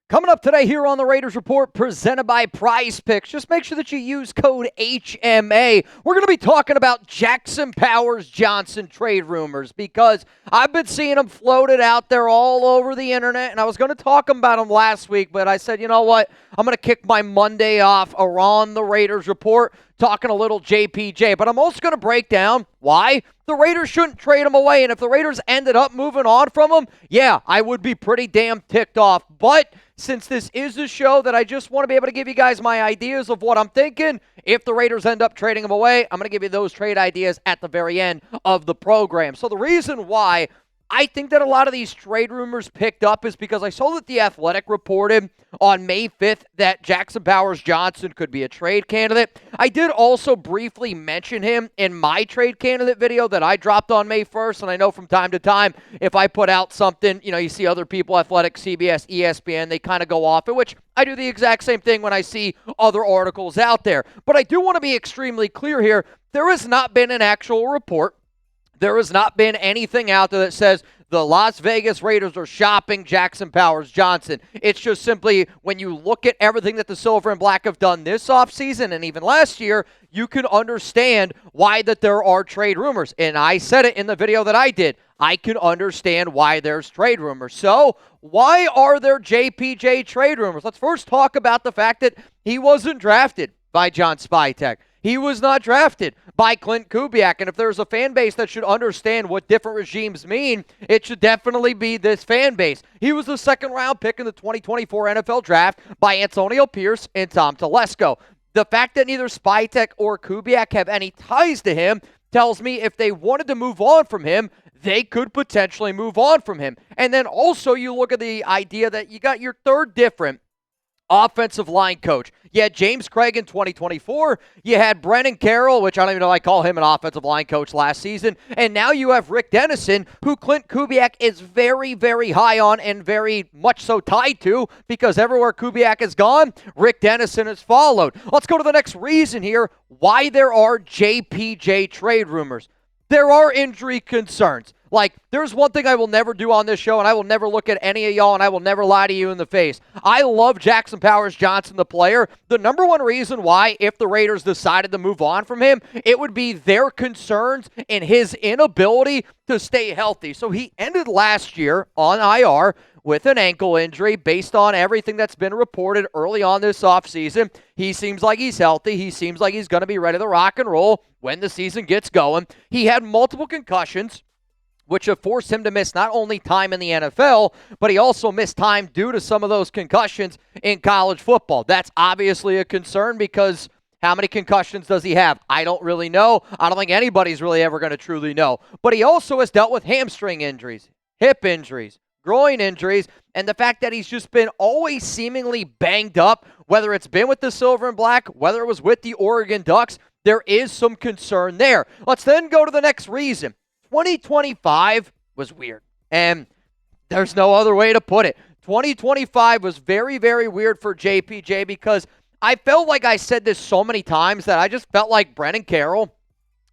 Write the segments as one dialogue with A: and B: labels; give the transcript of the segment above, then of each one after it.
A: Coming up today here on the Raiders Report, presented by PrizePicks. Just make sure that you use code HMA. We're going to be talking about Jackson Powers-Johnson trade rumors because I've been seeing them floated out there all over the internet, and I was going to talk about them last week, but I said, you know what? I'm going to kick my Monday off around the Raiders Report, talking a little JPJ, but I'm also going to break down why the Raiders shouldn't trade him away, and if the Raiders ended up moving on from him, yeah, I would be pretty damn ticked off, but since this is a show that I just want to be able to give you guys my ideas of what I'm thinking, if the Raiders end up trading him away, I'm going to give you those trade ideas at the very end of the program. So the reason why I think that a lot of these trade rumors picked up is because I saw that The Athletic reported on May 5th that Jackson Powers-Johnson could be a trade candidate. I did also briefly mention him in my trade candidate video that I dropped on May 1st, and I know from time to time, if I put out something, you see other people, Athletic, CBS, ESPN, they kind of go off it, which I do the exact same thing when I see other articles out there. But I do want to be extremely clear here. There has not been an actual report. There has not been anything out there that says the Las Vegas Raiders are shopping Jackson Powers-Johnson. It's just simply when you look at everything that the Silver and Black have done this offseason and even last year, you can understand why that there are trade rumors. And I said it in the video that I did. I can understand why there's trade rumors. So why are there JPJ trade rumors? Let's first talk about the fact that he wasn't drafted by John Spytek. He was not drafted by Clint Kubiak, and if there's a fan base that should understand what different regimes mean, it should definitely be this fan base. He was the second-round pick in the 2024 NFL Draft by Antonio Pierce and Tom Telesco. The fact that neither Spytek or Kubiak have any ties to him tells me if they wanted to move on from him, they could potentially move on from him. And then also you look at the idea that you got your third different offensive line coach. You had James Craig in 2024. You had Brennan Carroll, which I don't even know I call him an offensive line coach last season. And now you have Rick Dennison, who Clint Kubiak is very, very high on and very much so tied to because everywhere Kubiak has gone, Rick Dennison has followed. Let's go to the next reason here why there are JPJ trade rumors. There are injury concerns. Like, there's one thing I will never do on this show, and I will never look at any of y'all, and I will never lie to you in the face. I love Jackson Powers-Johnson, the player. The number one reason why, if the Raiders decided to move on from him, it would be their concerns and his inability to stay healthy. So he ended last year on IR with an ankle injury based on everything that's been reported early on this offseason. He seems like he's healthy. He seems like he's going to be ready to rock and roll when the season gets going. He had multiple concussions, which have forced him to miss not only time in the NFL, but he also missed time due to some of those concussions in college football. That's obviously a concern because how many concussions does he have? I don't really know. I don't think anybody's really ever going to truly know. But he also has dealt with hamstring injuries, hip injuries, groin injuries, and the fact that he's just been always seemingly banged up, whether it's been with the Silver and Black, whether it was with the Oregon Ducks, there is some concern there. Let's then go to the next reason. 2025 was weird, and there's no other way to put it. 2025 was very, very weird for JPJ because I felt like I said this so many times that I just felt like Brennan Carroll,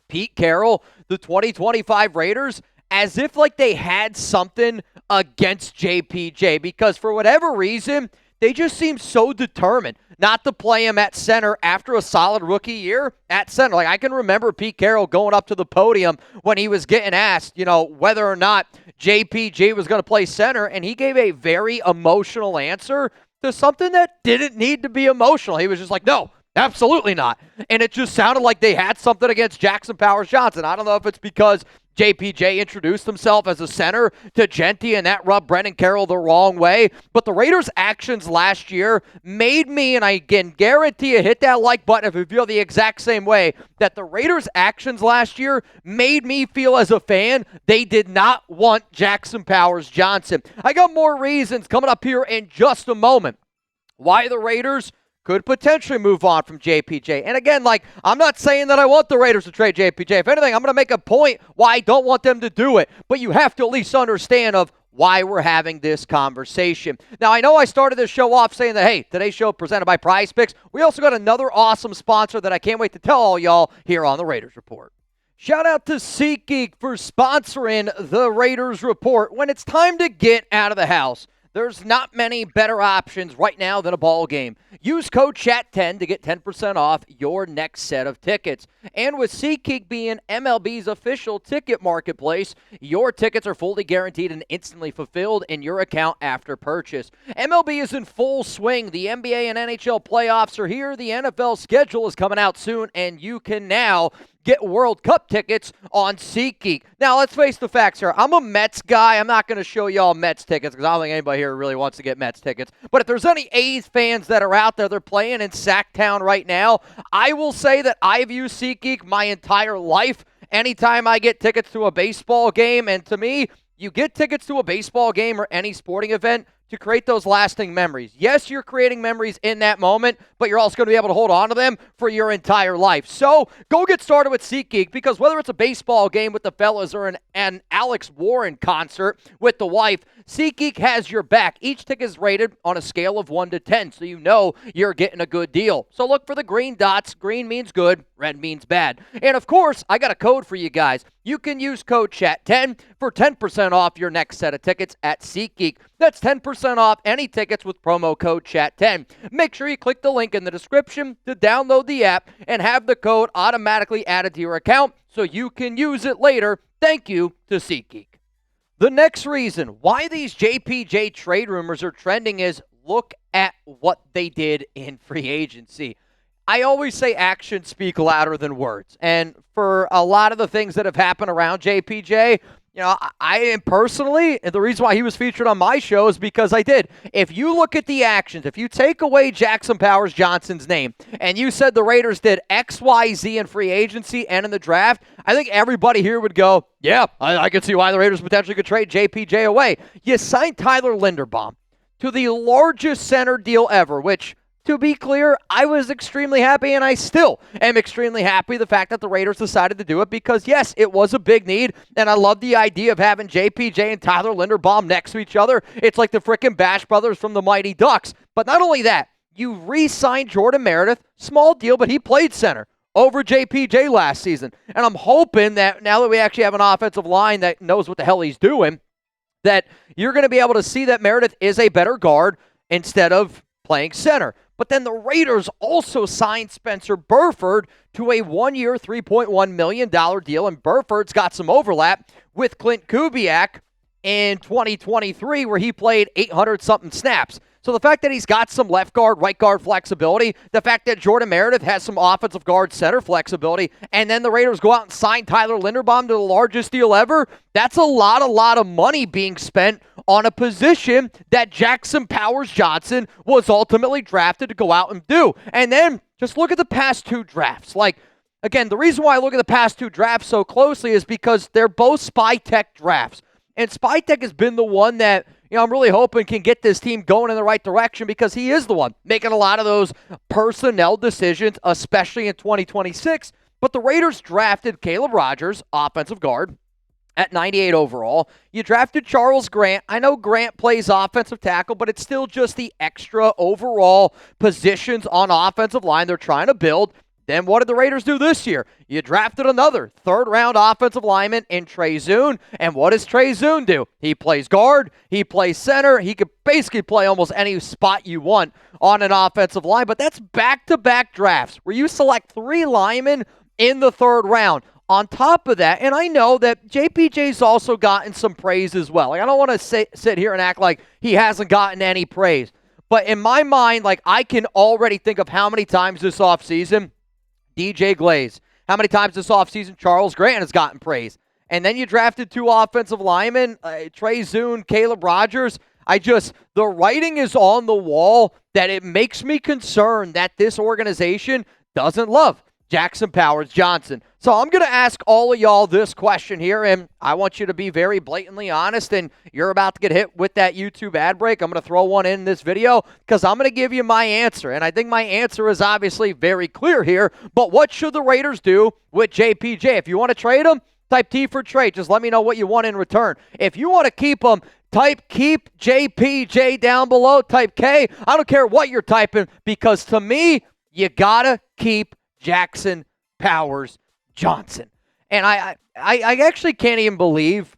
A: Pete Carroll, the 2025 Raiders, as if like they had something against JPJ because for whatever reason, they just seem so determined not to play him at center after a solid rookie year at center. Like I can remember Pete Carroll going up to the podium when he was getting asked, whether or not JPJ was going to play center, and he gave a very emotional answer to something that didn't need to be emotional. He was just like, no, absolutely not. And it just sounded like they had something against Jackson Powers-Johnson. I don't know if it's because JPJ introduced himself as a center to Genty, and that rubbed Brennan Carroll the wrong way. But the Raiders' actions last year made me, and I can guarantee you, hit that like button if you feel the exact same way, that the Raiders' actions last year made me feel as a fan they did not want Jackson Powers-Johnson. I got more reasons coming up here in just a moment why the Raiders could potentially move on from JPJ. And again, I'm not saying that I want the Raiders to trade JPJ. If anything, I'm going to make a point why I don't want them to do it. But you have to at least understand of why we're having this conversation. Now, I know I started this show off saying that, hey, today's show presented by PrizePicks. We also got another awesome sponsor that I can't wait to tell all y'all here on the Raiders Report. Shout out to SeatGeek for sponsoring the Raiders Report. When it's time to get out of the house, There's not many better options right now than a ball game. Use code CHAT10 to get 10% off your next set of tickets. And with SeatGeek being MLB's official ticket marketplace, your tickets are fully guaranteed and instantly fulfilled in your account after purchase. MLB is in full swing. The NBA and NHL playoffs are here. The NFL schedule is coming out soon, and you can now get World Cup tickets on SeatGeek. Now, let's face the facts here. I'm a Mets guy. I'm not going to show y'all Mets tickets because I don't think anybody here really wants to get Mets tickets. But if there's any A's fans that are out there, they're playing in Sacktown right now, I will say that I've used SeatGeek my entire life. Anytime I get tickets to a baseball game, and to me, you get tickets to a baseball game or any sporting event to create those lasting memories. Yes, you're creating memories in that moment, but you're also going to be able to hold on to them for your entire life. So go get started with SeatGeek, because whether it's a baseball game with the fellas or an Alex Warren concert with the wife, SeatGeek has your back. Each ticket is rated on a scale of 1 to 10, so you know you're getting a good deal. So look for the green dots. Green means good, red means bad. And of course, I got a code for you guys. You can use code CHAT10 for 10% off your next set of tickets at SeatGeek. That's 10% off any tickets with promo code CHAT10. Make sure you click the link in the description to download the app and have the code automatically added to your account so you can use it later. Thank you to SeatGeek. The next reason why these JPJ trade rumors are trending is look at what they did in free agency. I always say actions speak louder than words. And for a lot of the things that have happened around JPJ, you know, I am personally, and the reason why he was featured on my show is because I did. If you look at the actions, if you take away Jackson Powers Johnson's name, and you said the Raiders did X, Y, Z in free agency and in the draft, I think everybody here would go, yeah, I could see why the Raiders potentially could trade JPJ away. You signed Tyler Linderbaum to the largest center deal ever, which, to be clear, I was extremely happy, and I still am extremely happy the fact that the Raiders decided to do it because, yes, it was a big need, and I love the idea of having JPJ and Tyler Linderbaum next to each other. It's like the frickin' Bash Brothers from the Mighty Ducks. But not only that, you re-signed Jordan Meredith, small deal, but he played center over JPJ last season. And I'm hoping that now that we actually have an offensive line that knows what the hell he's doing, that you're going to be able to see that Meredith is a better guard instead of playing center. But then the Raiders also signed Spencer Burford to a one-year, $3.1 million deal, and Burford's got some overlap with Clint Kubiak in 2023, where he played 800-something snaps. So the fact that he's got some left guard, right guard flexibility, the fact that Jordan Meredith has some offensive guard center flexibility, and then the Raiders go out and sign Tyler Linderbaum to the largest deal ever, that's a lot of money being spent on a position that Jackson Powers Johnson was ultimately drafted to go out and do. And then just look at the past two drafts. Like, again, the reason why I look at the past two drafts so closely is because they're both Spytek drafts. And Spytek has been the one that, you know, I'm really hoping can get this team going in the right direction, because he is the one making a lot of those personnel decisions, especially in 2026. But the Raiders drafted Caleb Rogers, offensive guard, at 98 overall. You drafted Charles Grant. I know Grant plays offensive tackle, but it's still just the extra overall positions on offensive line they're trying to build. Then what did the Raiders do this year? You drafted another third-round offensive lineman in Trey Zune. And what does Trey Zune do? He plays guard. He plays center. He could basically play almost any spot you want on an offensive line. But that's back-to-back drafts where you select 3 linemen in the third round. On top of that, and I know that JPJ's also gotten some praise as well. Like, I don't want to sit here and act like he hasn't gotten any praise. But in my mind, like, I can already think of how many times this offseason DJ Glaze, how many times this offseason Charles Grant has gotten praise. And then you drafted 2 offensive linemen, Trey Zune, Caleb Rogers. The writing is on the wall that it makes me concerned that this organization doesn't love Jackson Powers Johnson. So I'm going to ask all of y'all this question here, and I want you to be very blatantly honest, and you're about to get hit with that YouTube ad break. I'm going to throw one in this video because I'm going to give you my answer, and I think my answer is obviously very clear here, but what should the Raiders do with JPJ? If you want to trade him, type T for trade. Just let me know what you want in return. If you want to keep him, type Keep JPJ down below, type K. I don't care what you're typing, because to me, you got to keep Jackson Powers Johnson. And I actually can't even believe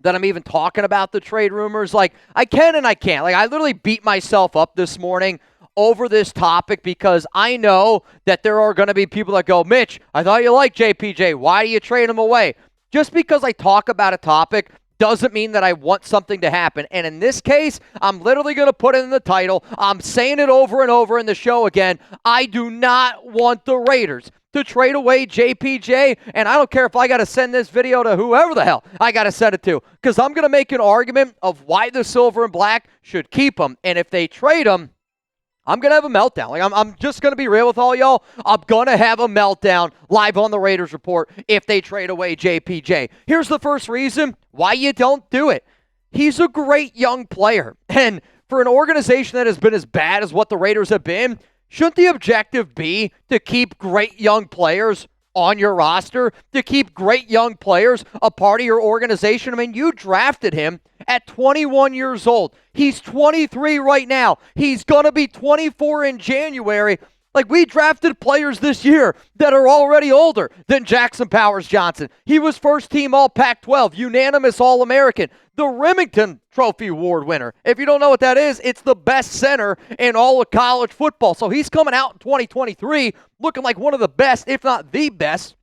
A: that I'm even talking about the trade rumors. Like, I can and I can't. Like, I literally beat myself up this morning over this topic because I know that there are going to be people that go, Mitch, I thought you liked JPJ. Why do you trade him away? Just because I talk about a topic doesn't mean that I want something to happen. And in this case, I'm literally going to put it in the title. I'm saying it over and over in the show again. I do not want the Raiders to trade away JPJ, and I don't care if I got to send this video to whoever the hell I got to send it to, because I'm going to make an argument of why the silver and black should keep him. And if they trade him, I'm going to have a meltdown. Like, I'm just going to be real with all y'all. I'm going to have a meltdown live on the Raiders Report if they trade away JPJ. Here's the first reason why you don't do it. He's a great young player. And for an organization that has been as bad as what the Raiders have been, shouldn't the objective be to keep great young players on your roster, to keep great young players a part of your organization? I mean, you drafted him at 21 years old. He's 23 right now. He's going to be 24 in January. Like, we drafted players this year that are already older than Jackson Powers-Johnson. He was first-team All-Pac-12, unanimous All-American, the Remington Trophy Award winner. If you don't know what that is, it's the best center in all of college football. So he's coming out in 2023 looking like one of the best, if not the best,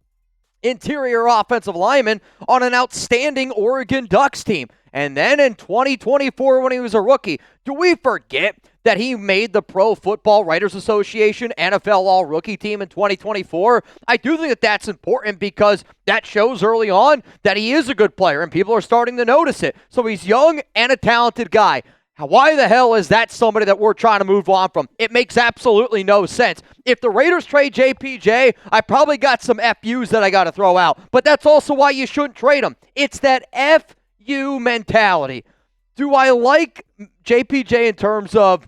A: interior offensive lineman on an outstanding Oregon Ducks team. And then in 2024, when he was a rookie, do we forget that he made the Pro Football Writers Association NFL All-Rookie team in 2024? I do think that that's important because that shows early on that he is a good player and people are starting to notice it. So he's young and a talented guy. Why the hell is that somebody that we're trying to move on from? It makes absolutely no sense. If the Raiders trade JPJ, I probably got some FUs that I got to throw out. But that's also why you shouldn't trade him. It's that FU mentality. Do I like JPJ in terms of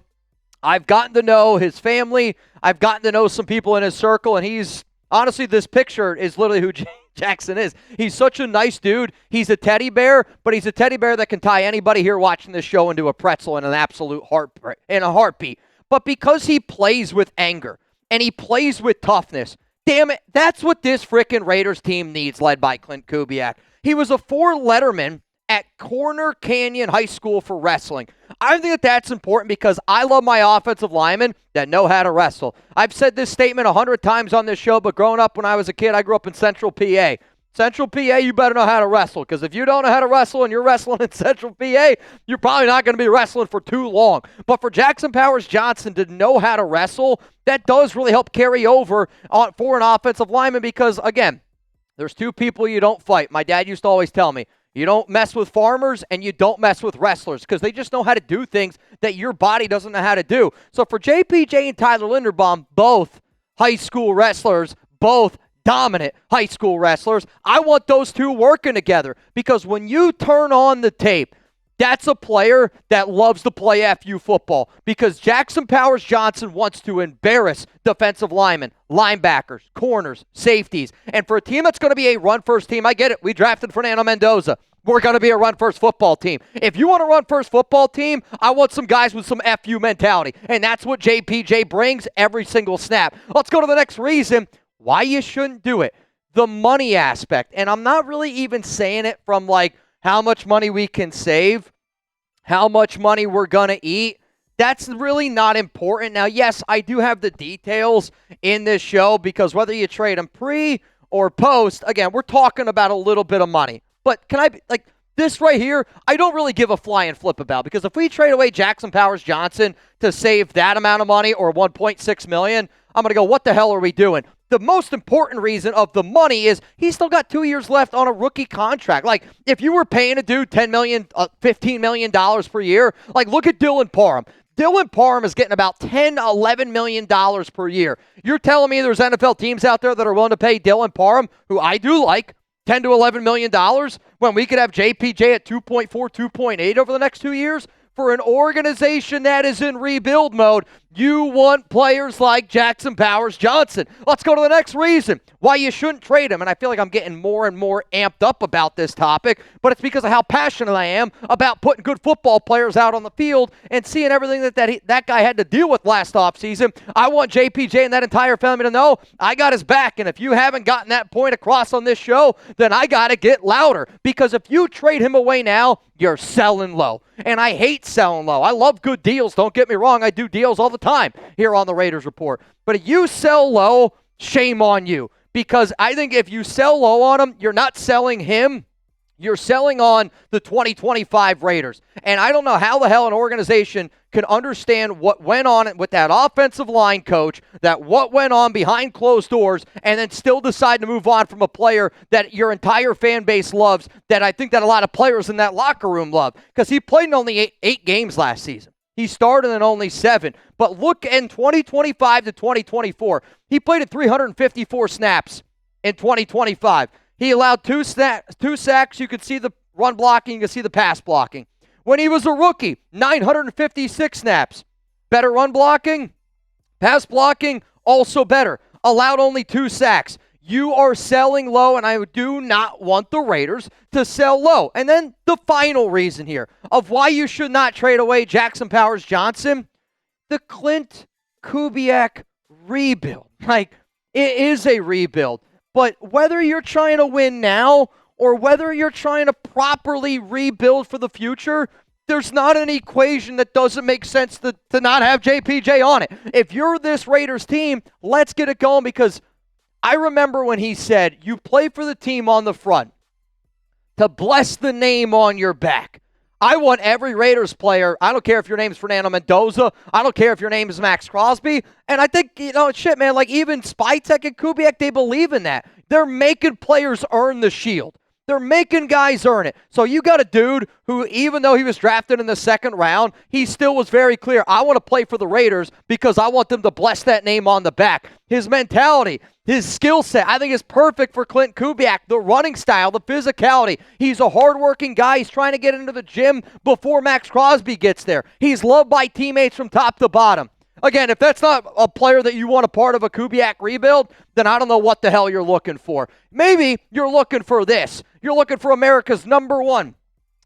A: I've gotten to know his family, I've gotten to know some people in his circle, and he's, honestly, this picture is literally who Jackson is. He's such a nice dude. He's a teddy bear, but he's a teddy bear that can tie anybody here watching this show into a pretzel in an absolute heartbeat. But because he plays with anger and he plays with toughness, damn it, that's what this frickin' Raiders team needs, led by Clint Kubiak. He was a 4-letterman at Corner Canyon High School for wrestling. I think that that's important because I love my offensive linemen that know how to wrestle. I've said this statement 100 times on this show, but growing up when I was a kid, I grew up in Central PA. Central PA, you better know how to wrestle, because if you don't know how to wrestle and you're wrestling in Central PA, you're probably not going to be wrestling for too long. But for Jackson Powers-Johnson to know how to wrestle, that does really help carry over for an offensive lineman because, again, there's two people you don't fight. My dad used to always tell me, you don't mess with farmers and you don't mess with wrestlers because they just know how to do things that your body doesn't know how to do. So for JPJ and Tyler Linderbaum, both high school wrestlers, both dominant high school wrestlers, I want those two working together because when you turn on the tape, that's a player that loves to play FU football because Jackson Powers-Johnson wants to embarrass defensive linemen, linebackers, corners, safeties. And for a team that's going to be a run-first team, I get it. We drafted Fernando Mendoza. We're going to be a run-first football team. If you want a run-first football team, I want some guys with some FU mentality. And that's what JPJ brings every single snap. Let's go to the next reason why you shouldn't do it. The money aspect. And I'm not really even saying it from like, how much money we can save, how much money we're going to eat. That's really not important. Now, yes, I do have the details in this show because whether you trade them pre or post, again, we're talking about a little bit of money. But can I, like, this right here, I don't really give a flying flip about because if we trade away Jackson Powers-Johnson to save that amount of money or $1.6 million, I'm going to go, what the hell are we doing? The most important reason of the money is he's still got 2 years left on a rookie contract. Like, if you were paying a dude $10 million, $15 million per year, like, look at Dylan Parham. Dylan Parham is getting about $10, $11 million per year. You're telling me there's NFL teams out there that are willing to pay Dylan Parham, who I do like, $10 to $11 million when we could have JPJ at 2.4, 2.8 over the next 2 years? For an organization that is in rebuild mode, You want players like Jackson Powers-Johnson. Let's go to the next reason why you shouldn't trade him. And I feel like I'm getting more and more amped up about this topic, but it's because of how passionate I am about putting good football players out on the field and seeing everything that guy had to deal with last offseason. I want JPJ and that entire family to know I got his back. And if you haven't gotten that point across on this show, then I got to get louder. Because if you trade him away now, you're selling low. And I hate selling low. I love good deals. Don't get me wrong. I do deals all the time here on the Raiders Report. But if you sell low, shame on you. Because I think if you sell low on him, you're not selling him. You're selling on the 2025 Raiders. And I don't know how the hell an organization can understand what went on with that offensive line coach, that what went on behind closed doors, and then still decide to move on from a player that your entire fan base loves, that I think that a lot of players in that locker room love. Because he played in only eight games last season. He started in only 7. But look, in 2025 to 2024, he played at 354 snaps in 2025. He allowed two sacks. You could see the run blocking. You could see the pass blocking. When he was a rookie, 956 snaps. Better run blocking. Pass blocking, also better. Allowed only 2 sacks. You are selling low, and I do not want the Raiders to sell low. And then the final reason here of why you should not trade away Jackson Powers-Johnson, the Clint Kubiak rebuild. Like, it is a rebuild. But whether you're trying to win now or whether you're trying to properly rebuild for the future, there's not an equation that doesn't make sense to not have JPJ on it. If you're this Raiders team, let's get it going, because I remember when he said, you play for the team on the front to bless the name on your back. I want every Raiders player, I don't care if your name's Fernando Mendoza, I don't care if your name is Max Crosby, and I think, shit, man, like even Spytek and Kubiak, they believe in that. They're making players earn the shield. They're making guys earn it. So you got a dude who, even though he was drafted in the 2nd round, he still was very clear, I want to play for the Raiders because I want them to bless that name on the back. His mentality, his skill set, I think is perfect for Clint Kubiak. The running style, the physicality. He's a hardworking guy. He's trying to get into the gym before Max Crosby gets there. He's loved by teammates from top to bottom. Again, if that's not a player that you want a part of a Kubiak rebuild, then I don't know what the hell you're looking for. Maybe you're looking for this. You're looking for America's #1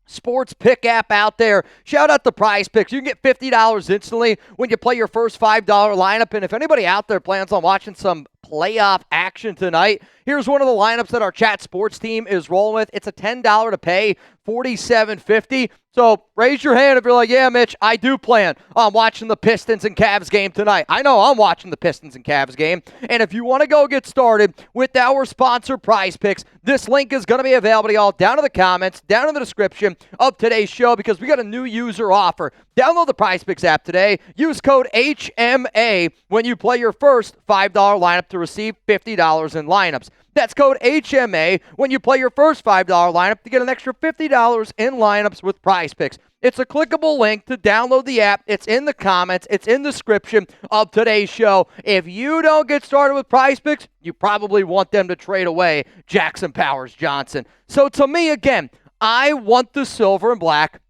A: sports pick app out there. Shout out to Prize Picks. You can get $50 instantly when you play your first $5 lineup. And if anybody out there plans on watching some playoff action tonight, here's one of the lineups that our chat sports team is rolling with. It's a $10 to pay, $47.50. So raise your hand if you're like, yeah, Mitch, I do plan on watching the Pistons and Cavs game tonight. I know I'm watching the Pistons and Cavs game. And if you want to go get started with our sponsor, Prize Picks, this link is going to be available to y'all down in the comments, down in the description of today's show, because we got a new user offer. Download the Prize Picks app today. Use code HMA when you play your first $5 lineup to receive $50 in lineups. That's code HMA when you play your first $5 lineup to get an extra $50 in lineups with Prize Picks. It's a clickable link to download the app. It's in the comments. It's in the description of today's show. If you don't get started with Prize Picks, you probably want them to trade away Jackson Powers-Johnson. So to me, again, I want the silver and black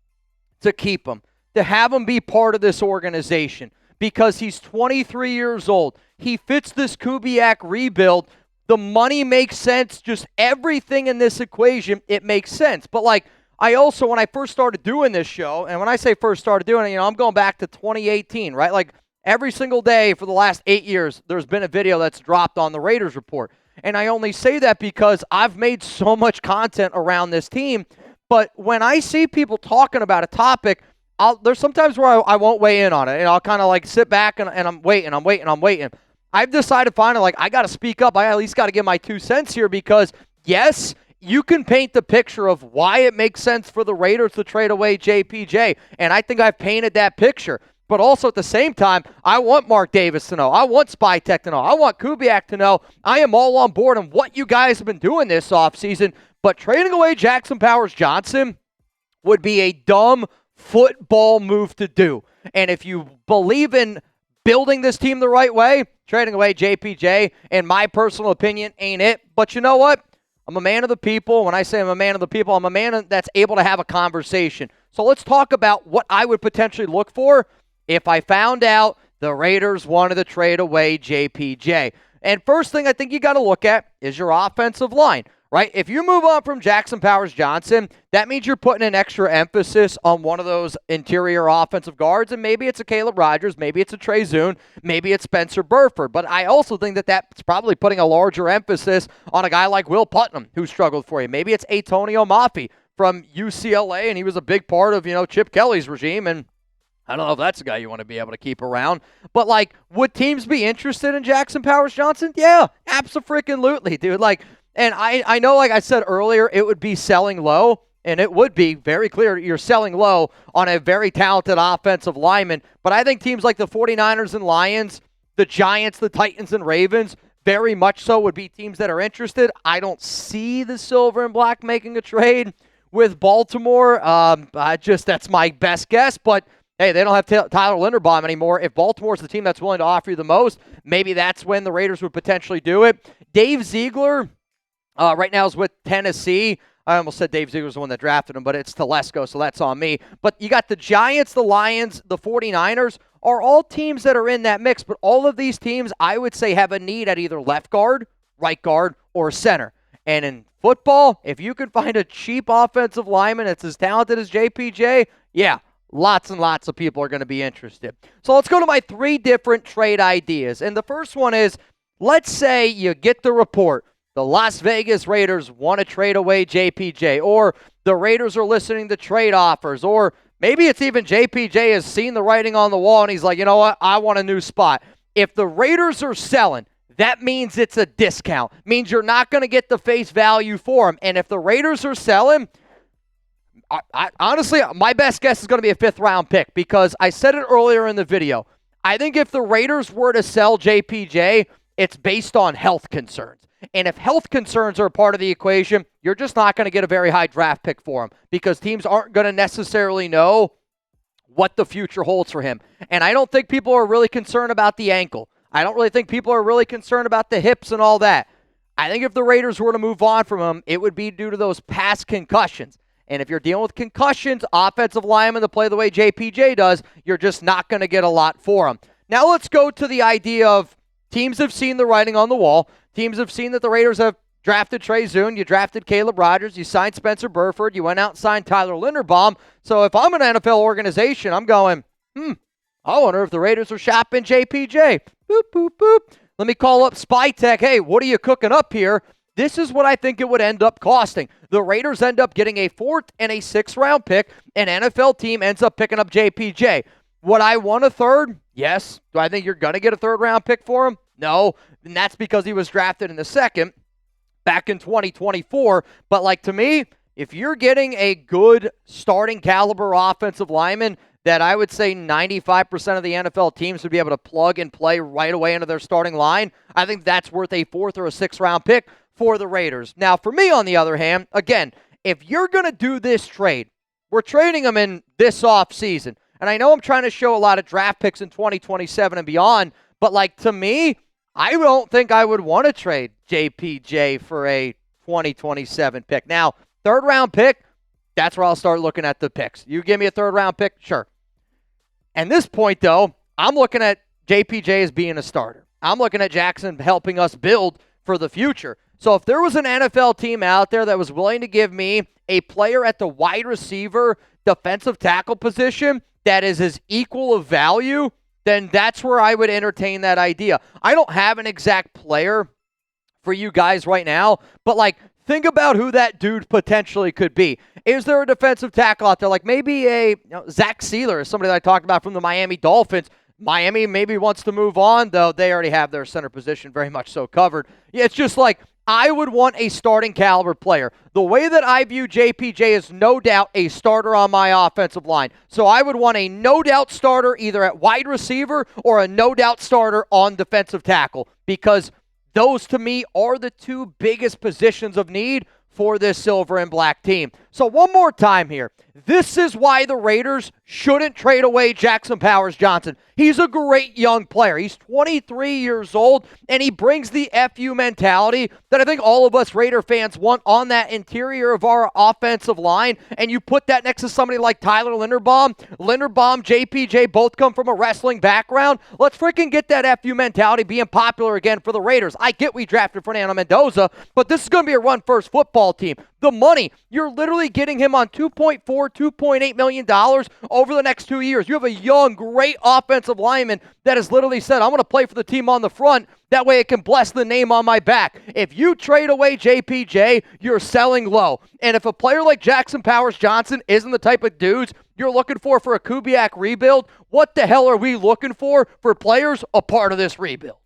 A: to keep him, to have him be part of this organization, because he's 23 years old. He fits this Kubiak rebuild. The money makes sense. Just everything in this equation, it makes sense. But like, I also, when I first started doing this show, and when I say first started doing it, I'm going back to 2018, right? Like every single day for the last 8 years, there's been a video that's dropped on the Raiders Report. And I only say that because I've made so much content around this team. But when I see people talking about a topic, there's sometimes where I won't weigh in on it. And I'll kind of like sit back and I'm waiting. I've decided finally, like, I got to speak up. I at least got to give my 2 cents here, because, yes, you can paint the picture of why it makes sense for the Raiders to trade away JPJ, and I think I've painted that picture. But also at the same time, I want Mark Davis to know. I want Spytek to know. I want Kubiak to know. I am all on board on what you guys have been doing this offseason. But trading away Jackson Powers-Johnson would be a dumb football move to do. And if you believe in building this team the right way, trading away JPJ, in my personal opinion, ain't it. But you know what? I'm a man of the people. When I say I'm a man of the people, I'm a man that's able to have a conversation. So let's talk about what I would potentially look for if I found out the Raiders wanted to trade away JPJ. And first thing I think you got to look at is your offensive line, right? If you move on from Jackson Powers-Johnson, that means you're putting an extra emphasis on one of those interior offensive guards, and maybe it's a Caleb Rogers, maybe it's a Trey Zune, maybe it's Spencer Burford. But I also think that that's probably putting a larger emphasis on a guy like Will Putnam, who struggled for you. Maybe it's Atonio Mafi from UCLA, and he was a big part of, Chip Kelly's regime, and I don't know if that's a guy you want to be able to keep around. But, would teams be interested in Jackson Powers-Johnson? Yeah, abso-freaking-lutely, dude. And I know, like I said earlier, it would be selling low, and it would be very clear you're selling low on a very talented offensive lineman. But I think teams like the 49ers and Lions, the Giants, the Titans, and Ravens, very much so would be teams that are interested. I don't see the Silver and Black making a trade with Baltimore. That's my best guess, but hey, they don't have Tyler Linderbaum anymore. If Baltimore's the team that's willing to offer you the most, maybe that's when the Raiders would potentially do it. Dave Ziegler right now is with Tennessee. I almost said Dave Ziegler's the one that drafted him, but it's Telesco, so that's on me. But you got the Giants, the Lions, the 49ers are all teams that are in that mix, but all of these teams, I would say, have a need at either left guard, right guard, or center. And in football, if you can find a cheap offensive lineman that's as talented as JPJ, yeah, lots and lots of people are going to be interested. So let's go to my 3 different trade ideas. And the first one is, let's say you get the report. The Las Vegas Raiders want to trade away JPJ, or the Raiders are listening to trade offers, or maybe it's even JPJ has seen the writing on the wall and he's like, you know what, I want a new spot. If the Raiders are selling, that means it's a discount. Means you're not going to get the face value for them. And if the Raiders are selling, honestly, my best guess is going to be a 5th-round pick, because I said it earlier in the video. I think if the Raiders were to sell JPJ, it's based on health concerns. And if health concerns are a part of the equation, you're just not going to get a very high draft pick for him, because teams aren't going to necessarily know what the future holds for him. And I don't think people are really concerned about the ankle. I don't really think people are really concerned about the hips and all that. I think if the Raiders were to move on from him, it would be due to those past concussions. And if you're dealing with concussions, offensive linemen to play the way JPJ does, you're just not going to get a lot for him. Now let's go to the idea of teams have seen the writing on the wall. Teams have seen that the Raiders have drafted Trey Zune, you drafted Caleb Rogers, you signed Spencer Burford, you went out and signed Tyler Linderbaum. So if I'm an NFL organization, I'm going, I wonder if the Raiders are shopping JPJ. Boop, boop, boop. Let me call up Spytek. Hey, what are you cooking up here? This is what I think it would end up costing. The Raiders end up getting a 4th and a 6th-round pick. An NFL team ends up picking up JPJ. Would I want a 3rd? Yes. Do I think you're going to get a 3rd-round pick for him? No. And that's because he was drafted in the 2nd back in 2024. But, to me, if you're getting a good starting caliber offensive lineman that I would say 95% of the NFL teams would be able to plug and play right away into their starting line, I think that's worth a 4th or a 6th-round pick for the Raiders. Now, for me, on the other hand, again, if you're going to do this trade, we're trading them in this offseason. And I know I'm trying to show a lot of draft picks in 2027 and beyond, but to me, I don't think I would want to trade JPJ for a 2027 pick. Now, 3rd-round pick, that's where I'll start looking at the picks. You give me a 3rd-round pick? Sure. At this point, though, I'm looking at JPJ as being a starter. I'm looking at Jackson helping us build for the future. So if there was an NFL team out there that was willing to give me a player at the wide receiver, defensive tackle position that is as equal of value, then that's where I would entertain that idea. I don't have an exact player for you guys right now, but think about who that dude potentially could be. Is there a defensive tackle out there? Maybe a Zach Sealer is somebody that I talked about from the Miami Dolphins. Miami maybe wants to move on, though they already have their center position very much so covered. Yeah, it's just I would want a starting caliber player. The way that I view JPJ is no doubt a starter on my offensive line. So I would want a no doubt starter either at wide receiver or a no doubt starter on defensive tackle, because those to me are the 2 biggest positions of need for this silver and black team. So one more time here. This is why the Raiders shouldn't trade away Jackson Powers-Johnson. He's a great young player. He's 23 years old, and he brings the FU mentality that I think all of us Raider fans want on that interior of our offensive line, and you put that next to somebody like Tyler Linderbaum. Linderbaum, JPJ, both come from a wrestling background. Let's freaking get that FU mentality being popular again for the Raiders. I get we drafted Fernando Mendoza, but this is going to be a run-first football team. The money, you're literally getting him on $2.4, $2.8 million over the next 2 years. You have a young, great offensive lineman that has literally said, I'm going to play for the team on the front. That way it can bless the name on my back. If you trade away JPJ, you're selling low. And if a player like Jackson Powers-Johnson isn't the type of dudes you're looking for a Kubiak rebuild, what the hell are we looking for players a part of this rebuild?